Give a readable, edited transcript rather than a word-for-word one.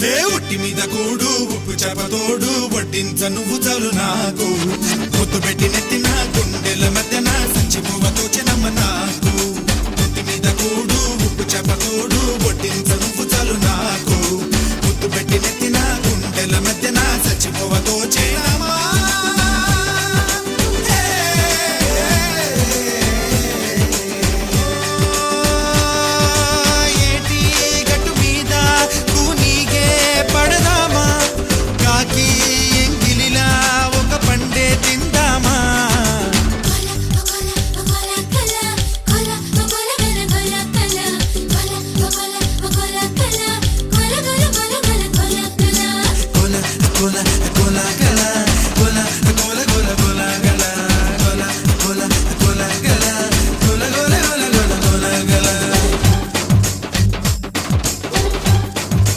లే ఒట్టి మీద కూడు ఉప్పు చేపతోడు వడ్డించ నువ్వు చాలు నాకు ముద్దు పెట్టి నెత్తిన గుండెల మధ్యన సంచి పువ్వతో చినమ్మ నాకు ఒట్టి మీద కూడు ఉప్పు చేపతోడు వడ్డించ నువ్వు చాలు నాకు